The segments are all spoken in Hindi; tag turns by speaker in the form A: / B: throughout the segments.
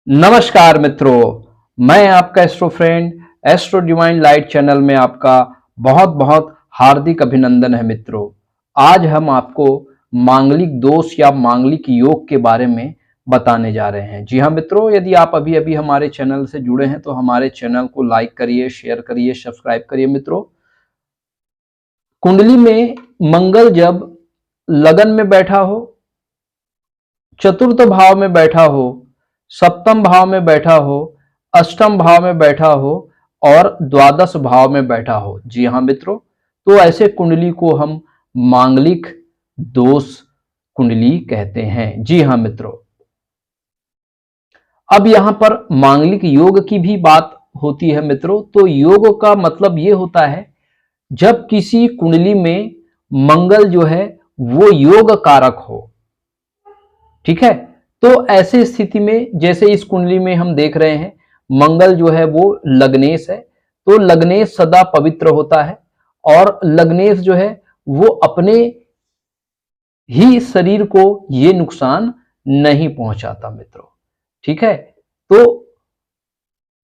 A: नमस्कार मित्रों, मैं आपका astro friend astro divine light channel में आपका बहुत बहुत हार्दिक अभिनंदन है मित्रों। आज हम आपको मांगलिक दोष या मांगलिक योग के बारे में बताने जा रहे हैं। जी हाँ मित्रों, यदि आप अभी अभी हमारे चैनल से जुड़े हैं तो हमारे चैनल को लाइक करिए, शेयर करिए, सब्सक्राइब करिए मित्रों। कुंडली में मंगल जब लगन में बैठा हो, चतुर्थ भाव में बैठा हो, सप्तम भाव में बैठा हो, अष्टम भाव में बैठा हो और द्वादश भाव में बैठा हो, जी हाँ मित्रों, तो ऐसे कुंडली को हम मांगलिक दोष कुंडली कहते हैं। जी हाँ मित्रों, अब यहां पर मांगलिक योग की भी बात होती है मित्रों। तो योग का मतलब यह होता है जब किसी कुंडली में मंगल जो है वो योग कारक हो। ठीक है, तो ऐसी स्थिति में जैसे इस कुंडली में हम देख रहे हैं मंगल जो है वो लग्नेश है, तो लग्नेश सदा पवित्र होता है और लग्नेश जो है वो अपने ही शरीर को ये नुकसान नहीं पहुंचाता मित्रों। ठीक है, तो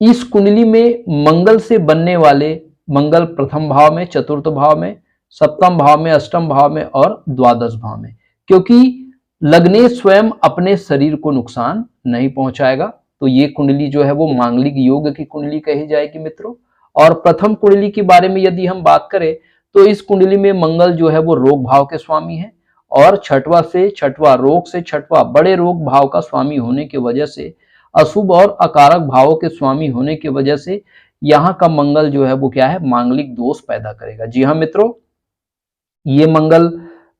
A: इस कुंडली में मंगल से बनने वाले मंगल प्रथम भाव में, चतुर्थ भाव में, सप्तम भाव में, अष्टम भाव में और द्वादश भाव में, क्योंकि लग्नेश स्वयं अपने शरीर को नुकसान नहीं पहुंचाएगा, तो ये कुंडली जो है वो मांगलिक योग की कुंडली कही जाएगी मित्रों। और प्रथम कुंडली के बारे में यदि हम बात करें तो इस कुंडली में मंगल जो है वो रोग भाव के स्वामी है और छठवा से छठवा, रोग से छठवा बड़े रोग भाव का स्वामी होने की वजह से, अशुभ और अकारक भावों के स्वामी होने की वजह से यहाँ का मंगल जो है वो क्या है, मांगलिक दोष पैदा करेगा। जी हाँ मित्रों, ये मंगल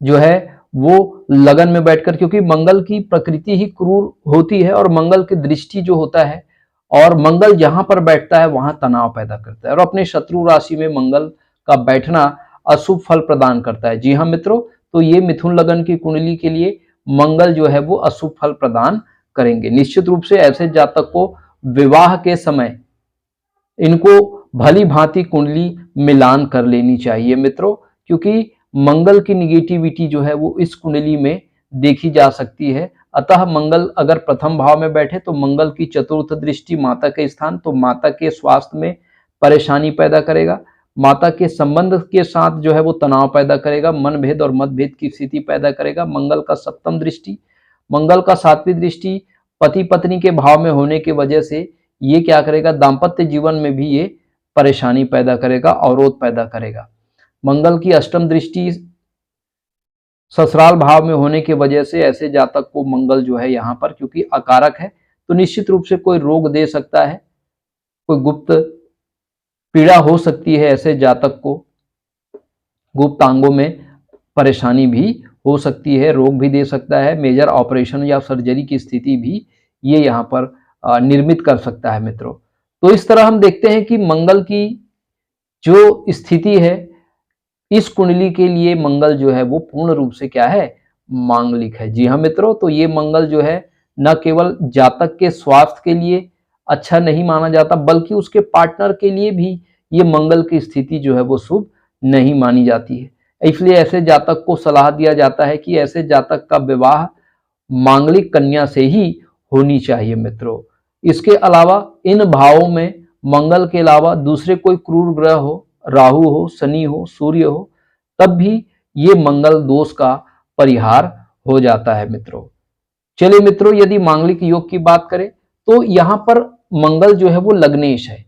A: जो है वो लगन में बैठकर, क्योंकि मंगल की प्रकृति ही क्रूर होती है और मंगल की दृष्टि जो होता है, और मंगल जहां पर बैठता है वहां तनाव पैदा करता है और अपने शत्रु राशि में मंगल का बैठना अशुभ फल प्रदान करता है। जी हाँ मित्रों, तो ये मिथुन लगन की कुंडली के लिए मंगल जो है वो अशुभ फल प्रदान करेंगे। निश्चित रूप से ऐसे जातक को विवाह के समय इनको भली भांति कुंडली मिलान कर लेनी चाहिए मित्रों, क्योंकि मंगल की निगेटिविटी जो है वो इस कुंडली में देखी जा सकती है। अतः मंगल अगर प्रथम भाव में बैठे तो मंगल की चतुर्थ दृष्टि माता के स्थान, तो माता के स्वास्थ्य में परेशानी पैदा करेगा, माता के संबंध के साथ जो है वो तनाव पैदा करेगा, मनभेद और मतभेद की स्थिति पैदा करेगा। मंगल का सप्तम दृष्टि, मंगल का सातवीं दृष्टि पति पत्नी के भाव में होने की वजह से ये क्या करेगा, दाम्पत्य जीवन में भी ये परेशानी पैदा करेगा, अवरोध पैदा करेगा। मंगल की अष्टम दृष्टि ससुराल भाव में होने की वजह से ऐसे जातक को मंगल जो है यहाँ पर, क्योंकि अकारक है, तो निश्चित रूप से कोई रोग दे सकता है, कोई गुप्त पीड़ा हो सकती है, ऐसे जातक को गुप्त अंगों में परेशानी भी हो सकती है, रोग भी दे सकता है, मेजर ऑपरेशन या सर्जरी की स्थिति भी ये यहाँ पर निर्मित कर सकता है मित्रों। तो इस तरह हम देखते हैं कि मंगल की जो स्थिति है इस कुंडली के लिए मंगल जो है वो पूर्ण रूप से क्या है, मांगलिक है। जी हाँ मित्रों, तो ये मंगल जो है न केवल जातक के स्वास्थ्य के लिए अच्छा नहीं माना जाता, बल्कि उसके पार्टनर के लिए भी ये मंगल की स्थिति जो है वो शुभ नहीं मानी जाती है। इसलिए ऐसे जातक को सलाह दिया जाता है कि ऐसे जातक का विवाह मांगलिक कन्या से ही होनी चाहिए मित्रों। इसके अलावा इन भावों में मंगल के अलावा दूसरे कोई क्रूर ग्रह हो, राहु हो, शनि हो, सूर्य हो, तब भी ये मंगल दोष का परिहार हो जाता है मित्रों। चलिए मित्रों, यदि मांगलिक योग की बात करें तो यहाँ पर मंगल जो है वो लग्नेश है,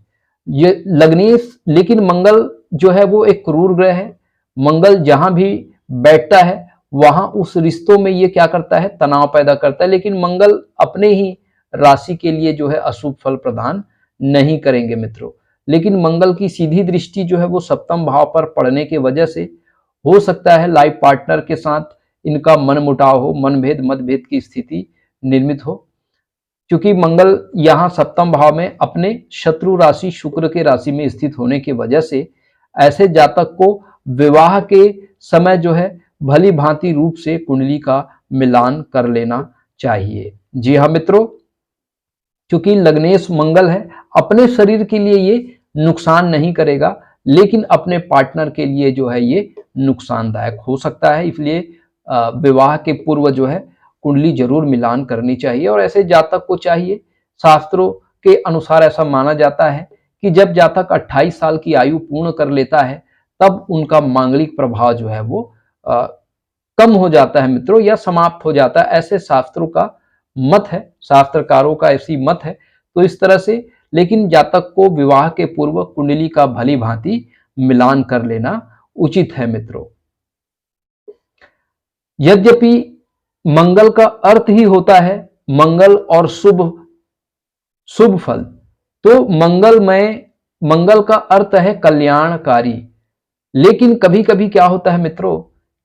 A: ये लग्नेश, लेकिन मंगल जो है वो एक क्रूर ग्रह है। मंगल जहां भी बैठता है वहां उस रिश्तों में ये क्या करता है, तनाव पैदा करता है, लेकिन मंगल अपने ही राशि के लिए जो है अशुभ फल प्रदान नहीं करेंगे मित्रों। लेकिन मंगल की सीधी दृष्टि जो है वो सप्तम भाव पर पड़ने की वजह से हो सकता है लाइफ पार्टनर के साथ इनका मनमुटाव हो, मनभेद मतभेद की स्थिति निर्मित हो, क्योंकि मंगल यहाँ सप्तम भाव में अपने शत्रु राशि शुक्र के राशि में स्थित होने की वजह से ऐसे जातक को विवाह के समय जो है भली भांति रूप से कुंडली का मिलान कर लेना चाहिए। जी हाँ मित्रों, क्योंकि लग्नेश मंगल है, अपने शरीर के लिए ये नुकसान नहीं करेगा, लेकिन अपने पार्टनर के लिए जो है ये नुकसानदायक हो सकता है। इसलिए विवाह के पूर्व जो है कुंडली जरूर मिलान करनी चाहिए और ऐसे जातक को चाहिए शास्त्रों के अनुसार ऐसा माना जाता है कि जब जातक 28 साल की आयु पूर्ण कर लेता है तब उनका मांगलिक प्रभाव जो है वो कम हो जाता है मित्रों, या समाप्त हो जाता है। ऐसे शास्त्रों का मत है, शास्त्रकारों का ऐसी मत है। तो इस तरह से, लेकिन जातक को विवाह के पूर्व कुंडली का भली भांति मिलान कर लेना उचित है मित्रों। यद्यपि मंगल का अर्थ ही होता है मंगल और शुभ फल, तो मंगल का अर्थ है कल्याणकारी। लेकिन कभी कभी क्या होता है मित्रों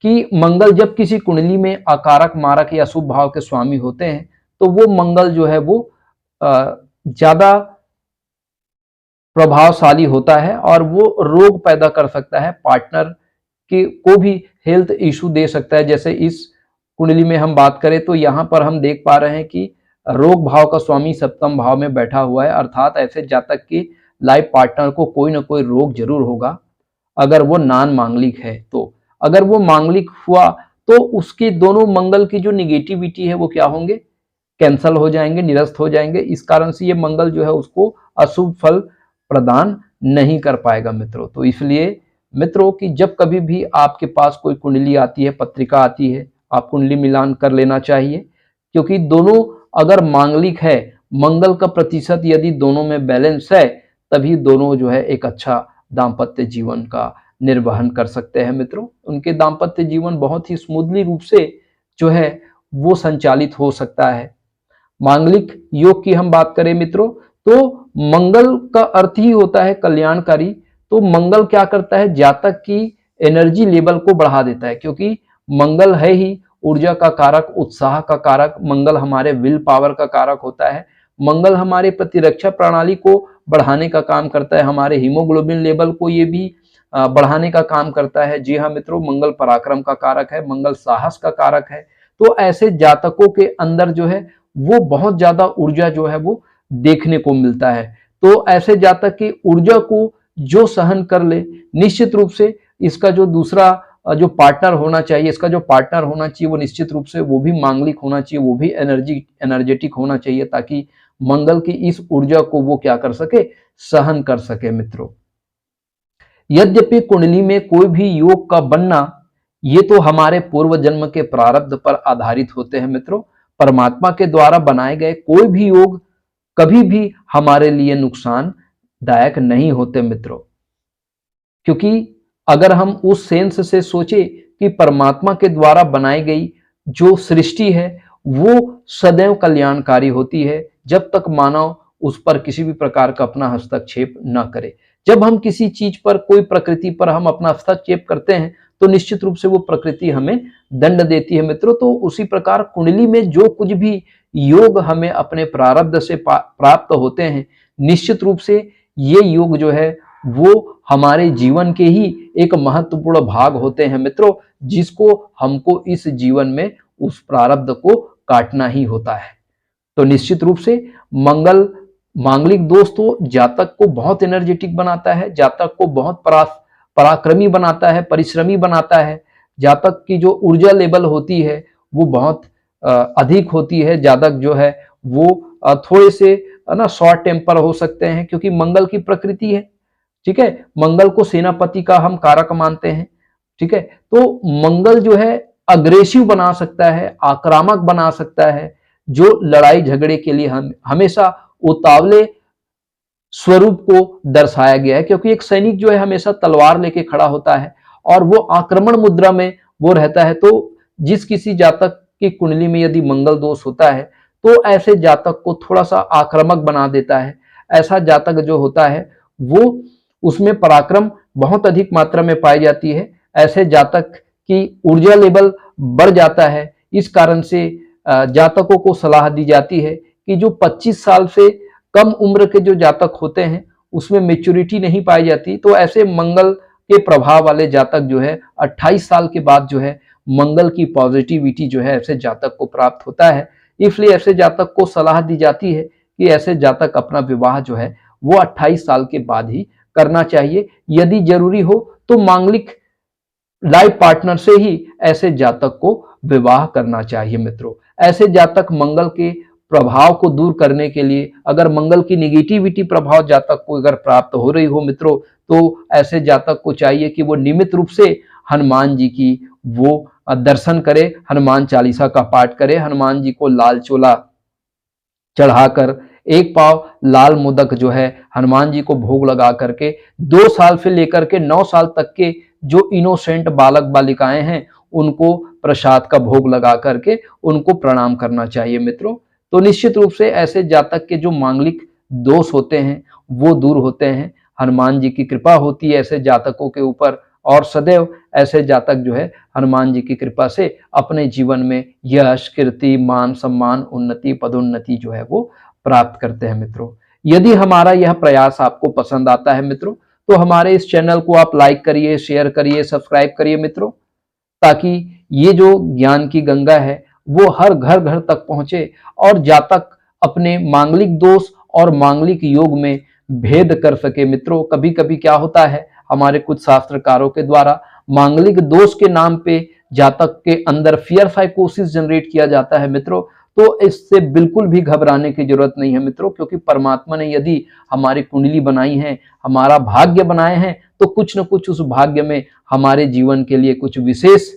A: कि मंगल जब किसी कुंडली में अकारक, मारक या शुभ भाव के स्वामी होते हैं तो वो मंगल जो है वो ज्यादा प्रभावशाली होता है और वो रोग पैदा कर सकता है, पार्टनर को भी हेल्थ इशू दे सकता है। जैसे इस कुंडली में हम बात करें तो यहाँ पर हम देख पा रहे हैं कि रोग भाव का स्वामी सप्तम भाव में बैठा हुआ है, अर्थात ऐसे जातक की लाइफ पार्टनर को कोई ना कोई रोग जरूर होगा अगर वो नॉन मांगलिक है। तो अगर वो मांगलिक हुआ तो उसके दोनों मंगल की जो निगेटिविटी है वो क्या होंगे, कैंसल हो जाएंगे, निरस्त हो जाएंगे। इस कारण से ये मंगल जो है उसको अशुभ फल प्रदान नहीं कर पाएगा मित्रों। तो इसलिए मित्रों कि जब कभी भी आपके पास कोई कुंडली आती है, पत्रिका आती है, आप कुंडली मिलान कर लेना चाहिए, क्योंकि दोनों अगर मांगलिक है, मंगल का प्रतिशत यदि दोनों में बैलेंस है, तभी दोनों जो है एक अच्छा दाम्पत्य जीवन का निर्वहन कर सकते हैं मित्रों। उनके दाम्पत्य जीवन बहुत ही स्मूथली रूप से जो है वो संचालित हो सकता है। मांगलिक योग की हम बात करें मित्रों तो मंगल का अर्थ ही होता है कल्याणकारी। तो मंगल क्या करता है, जातक की एनर्जी लेवल को बढ़ा देता है, क्योंकि मंगल है ही ऊर्जा का कारक, उत्साह का कारक। मंगल हमारे विल पावर का कारक होता है। मंगल हमारे प्रतिरक्षा प्रणाली को बढ़ाने का काम करता है, हमारे हीमोग्लोबिन लेवल को ये भी बढ़ाने का काम करता है। जी हाँ मित्रों, मंगल पराक्रम का कारक है, मंगल साहस का कारक है। तो ऐसे जातकों के अंदर जो है वो बहुत ज्यादा ऊर्जा जो है वो देखने को मिलता है। तो ऐसे जातक की ऊर्जा को जो सहन कर ले, निश्चित रूप से इसका जो दूसरा जो पार्टनर होना चाहिए, इसका जो पार्टनर होना चाहिए वो निश्चित रूप से वो भी मांगलिक होना चाहिए, वो भी एनर्जेटिक होना चाहिए, ताकि मंगल की इस ऊर्जा को वो क्या कर सके, सहन कर सके मित्रों। यद्यपि कुंडली में कोई भी योग का बनना ये तो हमारे पूर्व जन्म के प्रारब्ध पर आधारित होते हैं मित्रों। परमात्मा के द्वारा बनाए गए कोई भी योग कभी भी हमारे लिए नुकसानदायक नहीं होते मित्रों, क्योंकि अगर हम उस सेंस से सोचे कि परमात्मा के द्वारा बनाई गई जो सृष्टि है वो सदैव कल्याणकारी होती है, जब तक मानव उस पर किसी भी प्रकार का अपना हस्तक्षेप न करे। जब हम किसी चीज पर, कोई प्रकृति पर हम अपना हस्तक्षेप करते हैं तो निश्चित रूप से वो प्रकृति हमें दंड देती है मित्रों। तो उसी प्रकार कुंडली में जो कुछ भी योग हमें अपने प्रारब्ध से प्राप्त होते हैं, निश्चित रूप से ये योग जो है वो हमारे जीवन के ही एक महत्वपूर्ण भाग होते हैं मित्रों, जिसको हमको इस जीवन में उस प्रारब्ध को काटना ही होता है। तो निश्चित रूप से मंगल मांगलिक दोष तो जातक को बहुत एनर्जेटिक बनाता है, जातक को बहुत पराक्रमी बनाता है, परिश्रमी बनाता है। जातक की जो ऊर्जा लेवल होती है वो बहुत अधिक होती है। जातक जो है वो थोड़े से ना शॉर्ट टेम्पर हो सकते हैं, क्योंकि मंगल की प्रकृति है। ठीक है, मंगल को सेनापति का हम कारक मानते हैं। ठीक है, तो मंगल जो है अग्रेसिव बना सकता है, आक्रामक बना सकता है, जो लड़ाई झगड़े के लिए हम हमेशा उतावले स्वरूप को दर्शाया गया है, क्योंकि एक सैनिक जो है हमेशा तलवार लेके खड़ा होता है और वो आक्रमण मुद्रा में वो रहता है। तो जिस किसी जातक की कुंडली में यदि मंगल दोष होता है तो ऐसे जातक को थोड़ा सा आक्रामक बना देता है। ऐसा जातक जो होता है वो उसमें पराक्रम बहुत अधिक मात्रा में पाई जाती है। ऐसे जातक की ऊर्जा लेवल बढ़ जाता है। इस कारण से जातकों को सलाह दी जाती है कि जो 25 साल से कम उम्र के जो जातक होते हैं उसमें मेच्योरिटी नहीं पाई जाती, तो ऐसे मंगल के प्रभाव वाले जातक जो है 28 साल के बाद जो है मंगल की पॉजिटिविटी जो है ऐसे जातक को प्राप्त होता है। इसलिए ऐसे जातक को सलाह दी जाती है कि ऐसे जातक अपना विवाह जो है वो 28 साल के बाद ही करना चाहिए। यदि जरूरी हो तो मांगलिक लाइफ पार्टनर से ही ऐसे जातक को विवाह करना चाहिए मित्रों। ऐसे जातक मंगल के प्रभाव को दूर करने के लिए, अगर मंगल की निगेटिविटी प्रभाव जातक को अगर प्राप्त हो रही हो मित्रों, तो ऐसे जातक को चाहिए कि वो नियमित रूप से हनुमान जी की वो दर्शन करे, हनुमान चालीसा का पाठ करे, हनुमान जी को लाल चोला चढ़ाकर एक पाव लाल मोदक जो है हनुमान जी को भोग लगा करके 2 साल से लेकर के 9 साल तक के जो इनोसेंट बालक बालिकाएं हैं उनको प्रसाद का भोग लगा करके उनको प्रणाम करना चाहिए मित्रों। तो निश्चित रूप से ऐसे जातक के जो मांगलिक दोष होते हैं वो दूर होते हैं, हनुमान जी की कृपा होती है ऐसे जातकों के ऊपर, और सदैव ऐसे जातक जो है हनुमान जी की कृपा से अपने जीवन में यश, कीर्ति, मान, सम्मान, उन्नति, पदोन्नति जो है वो प्राप्त करते हैं मित्रों। यदि हमारा यह प्रयास आपको पसंद आता है मित्रों, तो हमारे इस चैनल को आप लाइक करिए, शेयर करिए, सब्सक्राइब करिए मित्रों, ताकि ये जो ज्ञान की गंगा है वो हर घर घर तक पहुंचे और जातक अपने मांगलिक दोष और मांगलिक योग में भेद कर सके मित्रों। कभी कभी क्या होता है, हमारे कुछ शास्त्रकारों के द्वारा मांगलिक दोष के नाम पे जातक के अंदर फियर साइकोसिस जनरेट किया जाता है मित्रों। तो इससे बिल्कुल भी घबराने की जरूरत नहीं है मित्रों, क्योंकि परमात्मा ने यदि हमारी कुंडली बनाई है, हमारा भाग्य बनाए हैं, तो कुछ न कुछ उस भाग्य में हमारे जीवन के लिए कुछ विशेष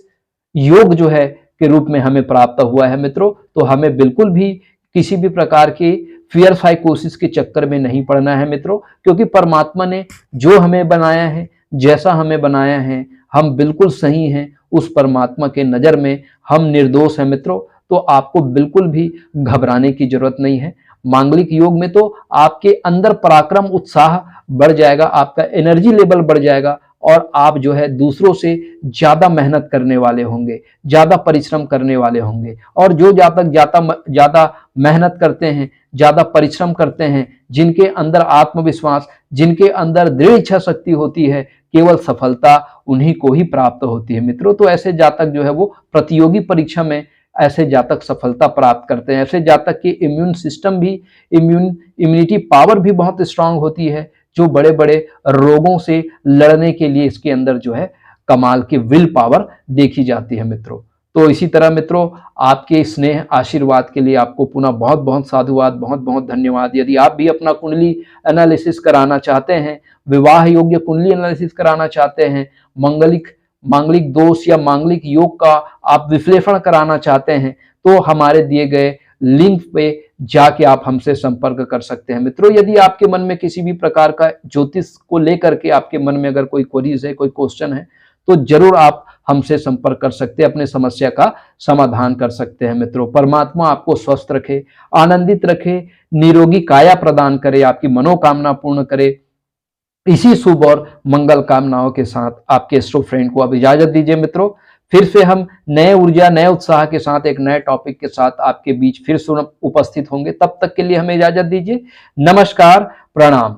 A: योग जो है के रूप में हमें प्राप्त हुआ है मित्रों। तो हमें बिल्कुल भी किसी भी प्रकार के फियर साइकोसिस के चक्कर में नहीं पड़ना है मित्रों, क्योंकि परमात्मा ने जो हमें बनाया है, जैसा हमें बनाया है, हम बिल्कुल सही हैं। उस परमात्मा के नजर में हम निर्दोष हैं मित्रों। तो आपको बिल्कुल भी घबराने की जरूरत नहीं है। मांगलिक योग में तो आपके अंदर पराक्रम, उत्साह बढ़ जाएगा, आपका एनर्जी लेवल बढ़ जाएगा और आप जो है दूसरों से ज्यादा मेहनत करने वाले होंगे, ज्यादा परिश्रम करने वाले होंगे। और जो जातक ज्यादा मेहनत करते हैं, ज्यादा परिश्रम करते हैं, जिनके अंदर आत्मविश्वास, जिनके अंदर दृढ़ इच्छा शक्ति होती है, केवल सफलता उन्हीं को ही प्राप्त होती है मित्रों। तो ऐसे जातक जो है वो प्रतियोगी परीक्षा में ऐसे जातक सफलता प्राप्त करते हैं। ऐसे जातक की इम्यून सिस्टम भी, इम्यूनिटी पावर भी बहुत स्ट्रांग होती है, जो बड़े बड़े रोगों से लड़ने के लिए इसके अंदर जो है कमाल की विल पावर देखी जाती है मित्रों। तो इसी तरह मित्रों, आपके स्नेह आशीर्वाद के लिए आपको पुनः बहुत बहुत साधुवाद, बहुत बहुत धन्यवाद। यदि आप भी अपना कुंडली एनालिसिस कराना चाहते हैं, विवाह योग्य कुंडली एनालिसिस कराना चाहते हैं, मांगलिक दोष या मांगलिक योग का आप विश्लेषण कराना चाहते हैं, तो हमारे दिए गए लिंक पे जाके आप हमसे संपर्क कर सकते हैं मित्रों। यदि आपके मन में किसी भी प्रकार का ज्योतिष को लेकर के आपके मन में अगर कोई क्वेरीज है, कोई क्वेश्चन है, तो जरूर आप हमसे संपर्क कर सकते हैं, अपने समस्या का समाधान कर सकते हैं मित्रों। परमात्मा आपको स्वस्थ रखे, आनंदित रखे, निरोगी काया प्रदान करे, आपकी मनोकामना पूर्ण करे। इसी शुभ और मंगल कामनाओं के साथ आपके एस्ट्रो फ्रेंड को अब इजाजत दीजिए मित्रों। फिर से हम नए ऊर्जा, नए उत्साह के साथ एक नए टॉपिक के साथ आपके बीच फिर से उपस्थित होंगे। तब तक के लिए हमें इजाजत दीजिए। नमस्कार, प्रणाम।